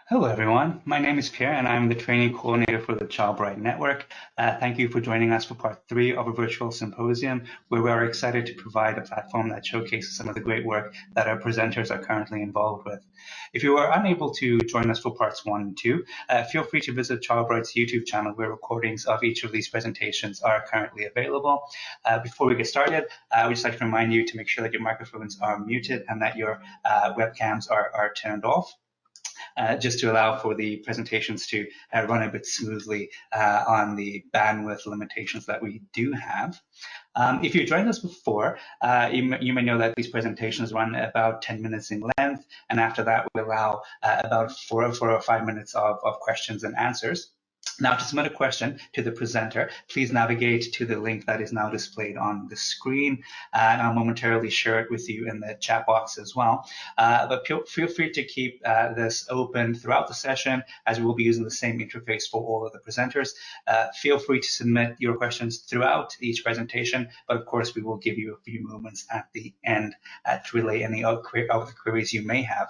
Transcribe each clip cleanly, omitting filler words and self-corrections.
Hello, everyone. My name is Pierre, and I'm the training coordinator for the ChildBright Network. Thank you for joining us for part 3 of a virtual symposium, where we are excited to provide a platform that showcases some of the great work that our presenters are currently involved with. If you are unable to join us for parts 1 and 2, feel free to visit ChildBright's YouTube channel, where recordings of each of these presentations are currently available. Before we get started, I would just like to remind you to make sure that your microphones are muted and that your webcams are turned off. Just to allow for the presentations to run a bit smoothly on the bandwidth limitations that we do have. If you've joined us before, you may know that these presentations run about 10 minutes in length, and after that we allow about 4 or 5 minutes of questions and answers. Now, to submit a question to the presenter, please navigate to the link that is now displayed on the screen, and I'll momentarily share it with you in the chat box as well. But feel free to keep this open throughout the session, as we will be using the same interface for all of the presenters. Feel free to submit your questions throughout each presentation, but of course we will give you a few moments at the end to relay any of the queries you may have.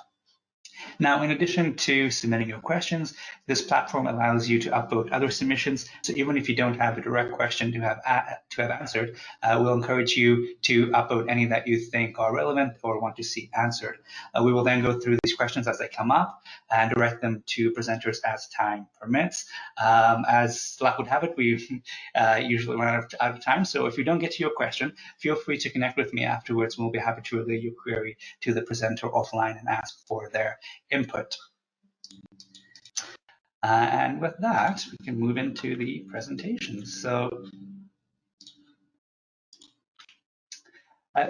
Now, in addition to submitting your questions, this platform allows you to upvote other submissions. So even if you don't have a direct question to have answered, we'll encourage you to upvote any that you think are relevant or want to see answered. We will then go through these questions as they come up and direct them to presenters as time permits. As luck would have it, we usually run out of time. So if you don't get to your question, feel free to connect with me afterwards. We'll be happy to relay your query to the presenter offline and ask for their input. And with that, we can move into the presentation. So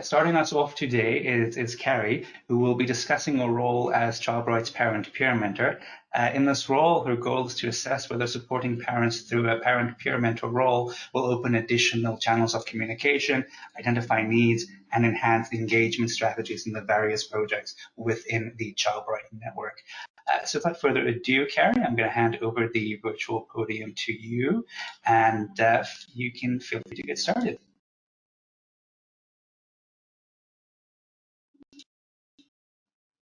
starting us off today is Carrie, who will be discussing her role as ChildBright's parent-peer mentor. In this role, her goal is to assess whether supporting parents through a parent-peer mentor role will open additional channels of communication, identify needs, and enhance engagement strategies in the various projects within the ChildBright network. So without further ado, Carrie, I'm going to hand over the virtual podium to you, and you can feel free to get started.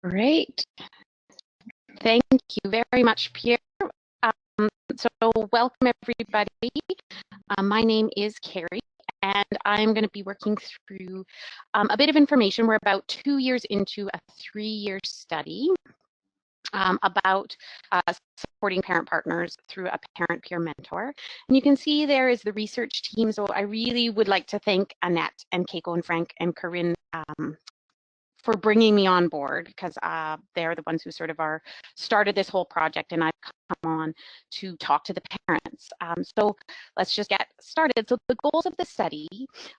Great. Thank you very much, Pierre. So welcome, everybody. My name is Carrie, and I'm going to be working through a bit of information. We're about 2 years into a 3-year study about supporting parent partners through a parent-peer mentor. And you can see there is the research team. So I really would like to thank Annette and Keiko and Frank and Corinne for bringing me on board, because they're the ones who sort of started this whole project, and I've come on to talk to the parents. So let's just get started. So the goals of the study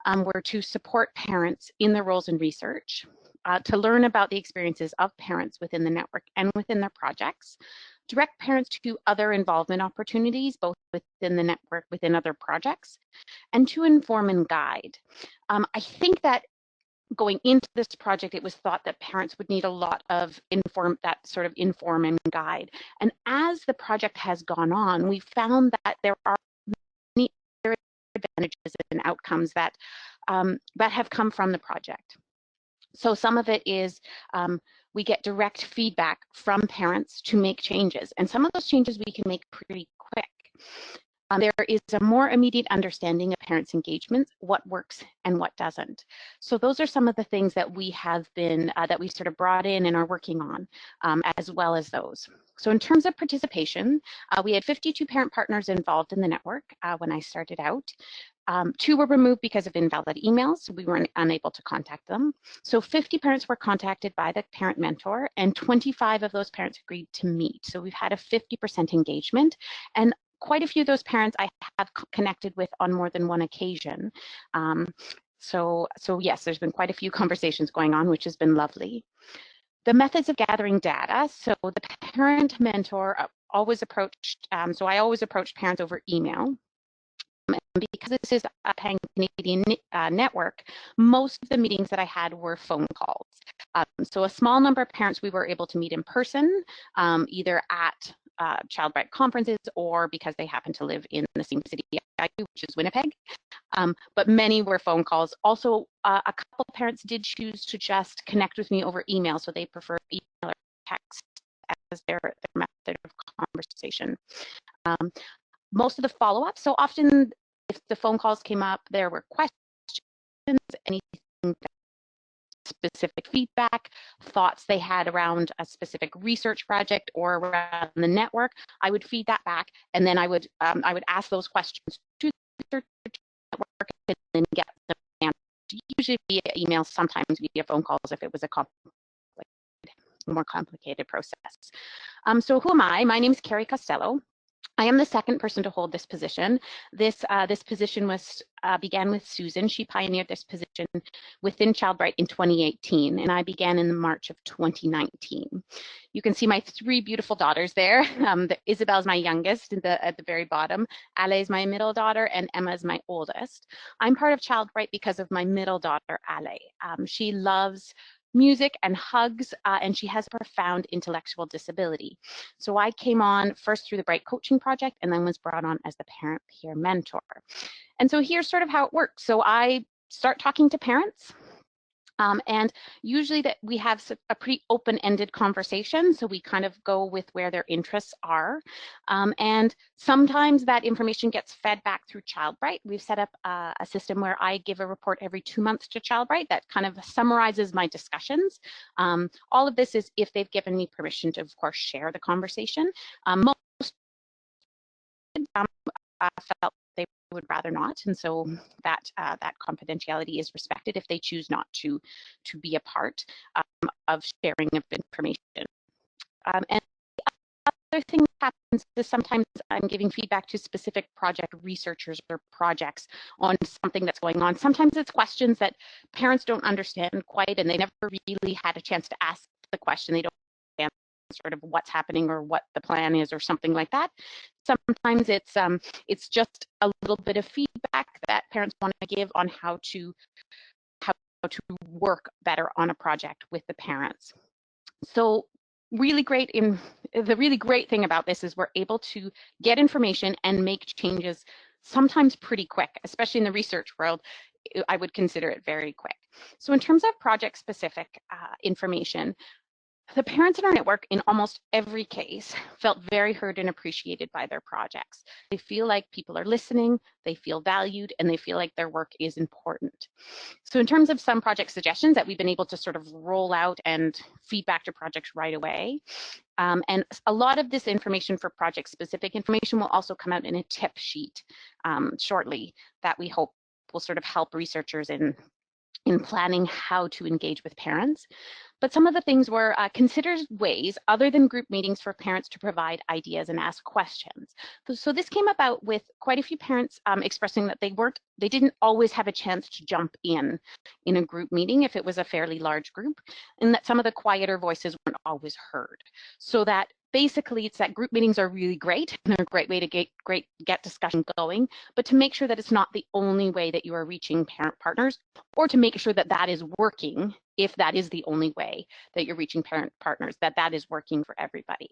were to support parents in their roles in research, to learn about the experiences of parents within the network and within their projects, direct parents to other involvement opportunities, both within the network, within other projects, and to inform and guide. I think that going into this project, it was thought that parents would need a lot of inform and guide. And as the project has gone on, we found that there are many advantages and outcomes that have come from the project. So some of it is we get direct feedback from parents to make changes, and some of those changes we can make pretty quick. There is a more immediate understanding of parents' engagement, what works and what doesn't. So those are some of the things that we have been, that we sort of brought in and are working on, as well as those. So in terms of participation, we had 52 parent partners involved in the network when I started out. 2 were removed because of invalid emails, so we were unable to contact them. So 50 parents were contacted by the parent mentor, and 25 of those parents agreed to meet. So we've had a 50% engagement, and quite a few of those parents I have connected with on more than one occasion. So yes, there's been quite a few conversations going on, which has been lovely. The methods of gathering data. So the parent mentor always approached, so I always approached parents over email. And because this is a pan-Canadian network, most of the meetings that I had were phone calls. So a small number of parents we were able to meet in person, either at ChildBright conferences or because they happen to live in the same city I do, which is Winnipeg. But many were phone calls. Also, a couple of parents did choose to just connect with me over email, so they prefer email or text their method of conversation. Most of the follow-up, so often if the phone calls came up, there were questions, anything specific feedback, thoughts they had around a specific research project or around the network. I would feed that back, and then I would ask those questions to the research network and then get them answered, usually via email, sometimes via phone calls if it was a more complicated process. So who am I? My name is Carrie Costello. I am the second person to hold this position. This position began with Susan. She pioneered this position within Childbright in 2018, and I began in March of 2019. You can see my three beautiful daughters there. Isabel's my youngest at the very bottom. Ale is my middle daughter, and Emma is my oldest. I'm part of Childbright because of my middle daughter, Ale. She loves music and hugs, and she has a profound intellectual disability. So I came on first through the Bright Coaching Project and then was brought on as the parent peer mentor. And so here's sort of how it works. So I start talking to parents. And usually that we have a pretty open-ended conversation, so we kind of go with where their interests are. And sometimes that information gets fed back through Childbright. We've set up a system where I give a report every 2 months to Childbright that kind of summarizes my discussions. All of this is if they've given me permission to, of course, share the conversation. Most felt they would rather not, and so that confidentiality is respected if they choose not to be a part of sharing of information. And the other thing that happens is sometimes I'm giving feedback to specific project researchers or projects on something that's going on. Sometimes it's questions that parents don't understand quite, and they never really had a chance to ask the question. They don't understand sort of what's happening or what the plan is or something like that. Sometimes it's just a little bit of feedback that parents want to give on how to work better on a project with the parents. So the really great thing about this is we're able to get information and make changes sometimes pretty quick, especially in the research world. I would consider it very quick. So in terms of project specific information, the parents in our network, in almost every case, felt very heard and appreciated by their projects. They feel like people are listening, they feel valued, and they feel like their work is important. So in terms of some project suggestions that we've been able to sort of roll out and feedback to projects right away, and a lot of this information for project-specific information will also come out in a tip sheet shortly that we hope will sort of help researchers in planning how to engage with parents. But some of the things were considered ways other than group meetings for parents to provide ideas and ask questions. So this came about with quite a few parents expressing that they didn't always have a chance to jump in a group meeting if it was a fairly large group, and that some of the quieter voices weren't always heard. So that basically it's that group meetings are really great and they're a great way to get discussion going, but to make sure that it's not the only way that you are reaching parent partners, or to make sure that that is working, if that is the only way that you're reaching parent partners, that is working for everybody.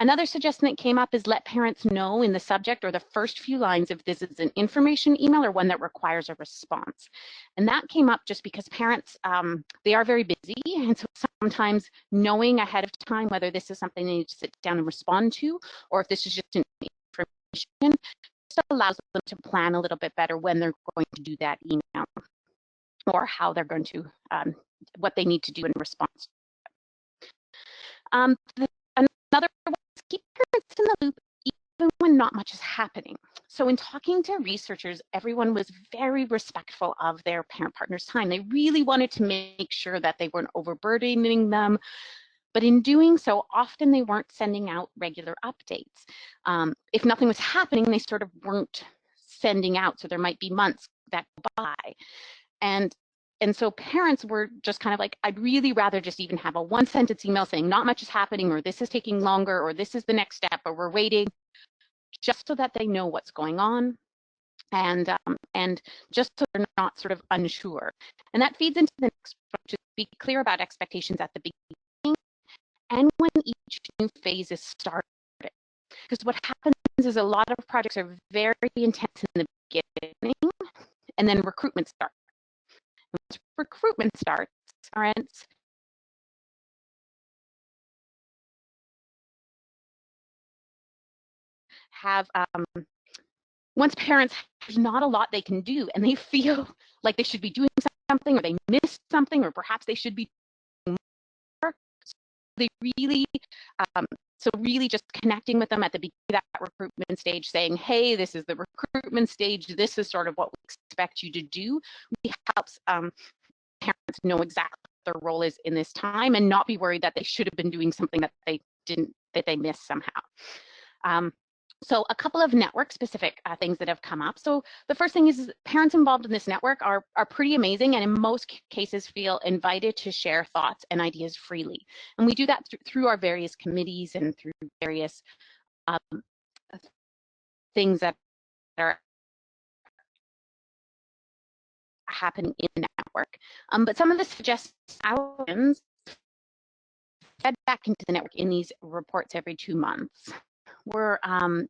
Another suggestion that came up is let parents know in the subject or the first few lines if this is an information email or one that requires a response. And that came up just because parents, they are very busy, and so sometimes knowing ahead of time whether this is something they need to sit down and respond to, or if this is just an information, just allows them to plan a little bit better when they're going to do that email, or how they're going to, what they need to do in response. Another one is keep parents in the loop even when not much is happening. So in talking to researchers, everyone was very respectful of their parent partner's time. They really wanted to make sure that they weren't overburdening them, but in doing so, often they weren't sending out regular updates. If nothing was happening, they sort of weren't sending out, so there might be months that go by. And so parents were just kind of like, I'd really rather just even have a one-sentence email saying not much is happening, or this is taking longer, or this is the next step, or we're waiting, just so that they know what's going on, and just so they're not sort of unsure. And that feeds into the next one, to be clear about expectations at the beginning and when each new phase is started. Because what happens is a lot of projects are very intense in the beginning, and then recruitment starts. Once recruitment starts, parents have once parents, there's not a lot they can do, and they feel like they should be doing something, or they missed something, or perhaps they should be doing more. So they really, so really just connecting with them at the beginning of that recruitment stage, saying, hey, this is the recruitment stage, this is sort of what we expect you to do, really helps parents know exactly what their role is in this time and not be worried that they should have been doing something that they didn't, that they missed somehow. So a couple of network specific things that have come up. So the first thing is parents involved in this network are pretty amazing, and in most cases feel invited to share thoughts and ideas freely. And we do that through our various committees and through various things that are happening in the network. But some of the suggestions fed back into the network in these reports every 2 months were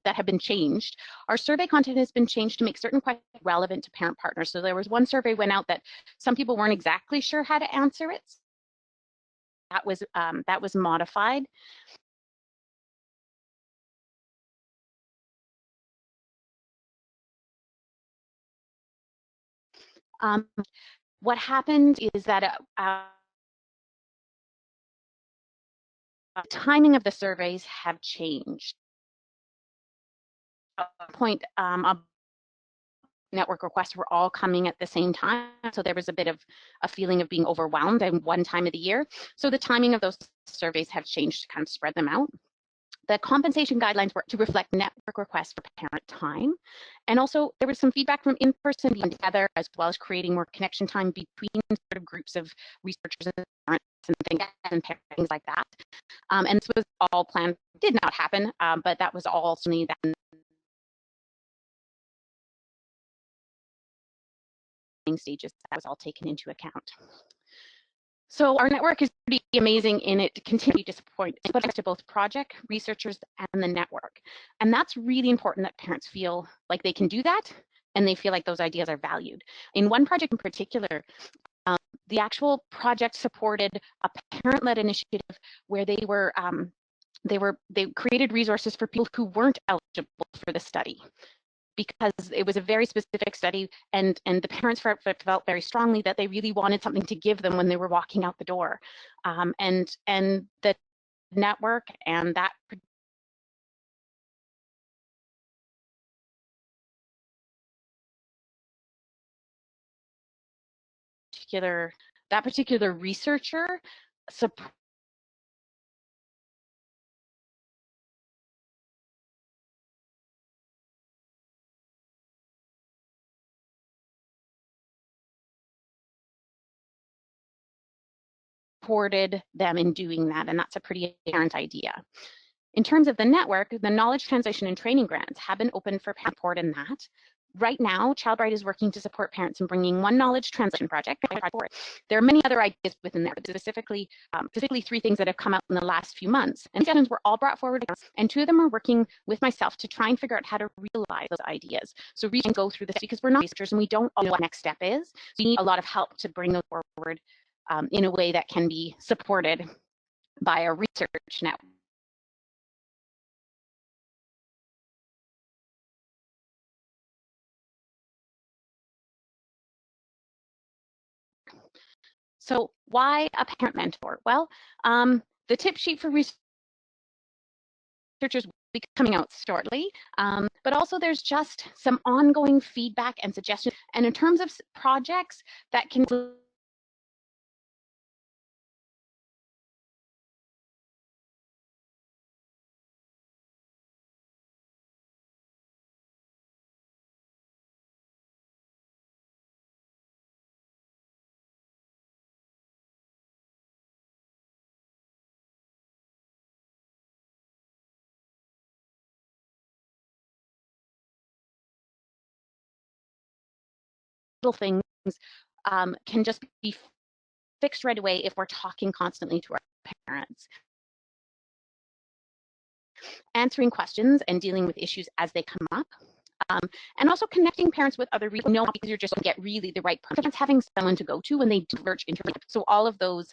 that have been changed. Our survey content has been changed to make certain questions relevant to parent partners. So there was one survey went out that some people weren't exactly sure how to answer it. That was modified. What happened is that the timing of the surveys have changed. At one point, network requests were all coming at the same time. So there was a bit of a feeling of being overwhelmed at one time of the year. So the timing of those surveys have changed to kind of spread them out. The compensation guidelines were to reflect network requests for parent time. And also there was some feedback from in-person being together, as well as creating more connection time between sort of groups of researchers and parents and things like that. And this was all planned, did not happen, but that was all something that stages that was all taken into account. So our network is pretty amazing in it to continue to support to both project researchers and the network. And that's really important that parents feel like they can do that and they feel like those ideas are valued. In one project in particular, the actual project supported a parent-led initiative where they created resources for people who weren't eligible for the study, because it was a very specific study, and the parents felt very strongly that they really wanted something to give them when they were walking out the door. And the network and that particular researcher supported them in doing that, and that's a pretty apparent idea. In terms of the network, the knowledge translation and training grants have been open for support in that. Right now, ChildBright is working to support parents in bringing one knowledge translation project. There are many other ideas within there, but specifically 3 things that have come out in the last few months. And these were all brought forward, and 2 of them are working with myself to try and figure out how to realize those ideas. So we can go through this because we're not researchers and we don't know what the next step is. So we need a lot of help to bring those forward in a way that can be supported by a research network. So why a parent mentor? Well, the tip sheet for researchers will be coming out shortly, but also there's just some ongoing feedback and suggestions. And in terms of projects that can little things can just be fixed right away if we're talking constantly to our parents. Answering questions and dealing with issues as they come up. And also connecting parents with other resources. No, because you're just going to get really the right person. Having someone to go to when they diverge into. So all of those,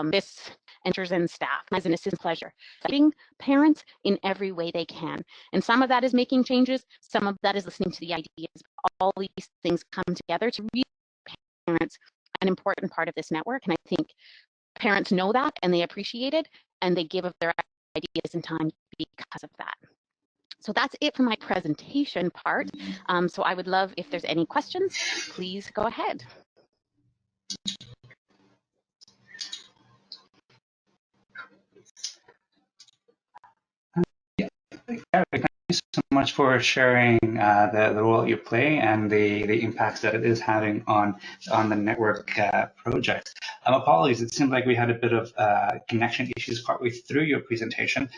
this enters in staff as an assistant pleasure. Guiding parents in every way they can. And some of that is making changes. Some of that is listening to the ideas. All these things come together to really parents an important part of this network. And I think parents know that and they appreciate it and they give of their ideas and time because of that. So that's it for my presentation part. So I would love if there's any questions, please go ahead. Carrie, thank you so much for sharing the role you play and the impacts that it is having on the network project. Apologies, it seemed like we had a bit of connection issues partway through your presentation,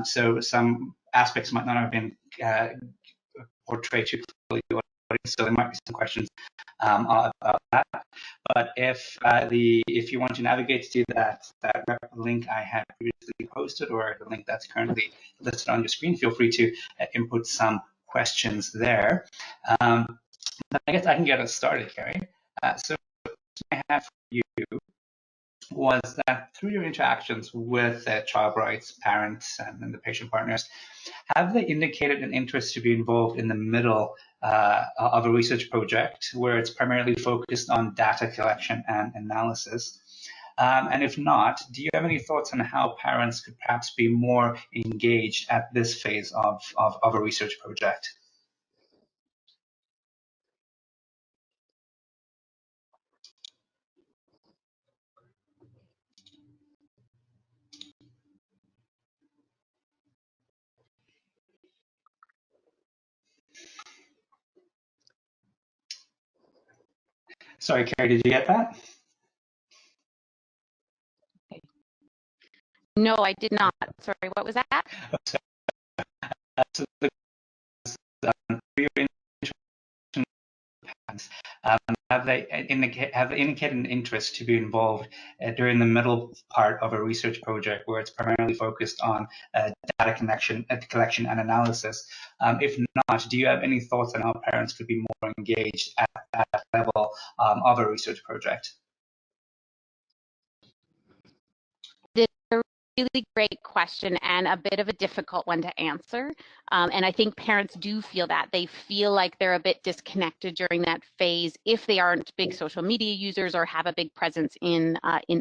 so some aspects might not have been portrayed too clearly, so there might be some questions about that. But if you want to navigate to that link I had previously posted, or the link that's currently listed on your screen, feel free to input some questions there. I guess I can get us started, Carrie. So I have for you was that through your interactions with child rights parents and the patient partners, have they indicated an interest to be involved in the middle of a research project where it's primarily focused on data collection and analysis? And if not, do you have any thoughts on how parents could perhaps be more engaged at this phase of a research project? Sorry, Carrie, did you get that? No, I did not. Sorry, what was that? So have they indicated an interest to be involved during the middle part of a research project where it's primarily focused on data collection and analysis? If not, do you have any thoughts on how parents could be more engaged at that level of a research project? Really great question and a bit of a difficult one to answer. And I think parents do feel that. They feel like they're a bit disconnected during that phase if they aren't big social media users or have a big presence in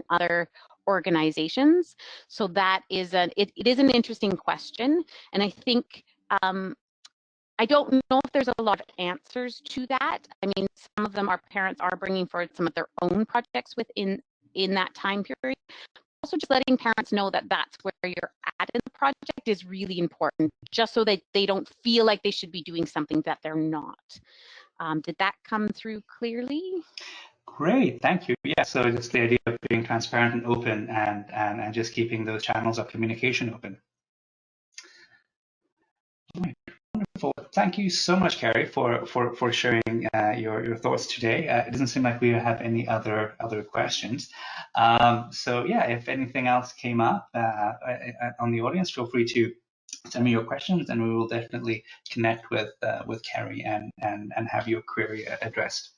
other organizations. So that is it is an interesting question. And I think I don't know if there's a lot of answers to that. I mean, some of them our parents are bringing forward some of their own projects within that time period. Also, just letting parents know that that's where you're at in the project is really important, just so that they don't feel like they should be doing something that they're not. Did that come through clearly? Great, thank you. Yeah, so just the idea of being transparent and open and just keeping those channels of communication open. Wonderful. Thank you so much, Carrie, for sharing your thoughts today. It doesn't seem like we have any other questions. So yeah, if anything else came up on the audience, feel free to send me your questions, and we will definitely connect with Carrie and have your query addressed.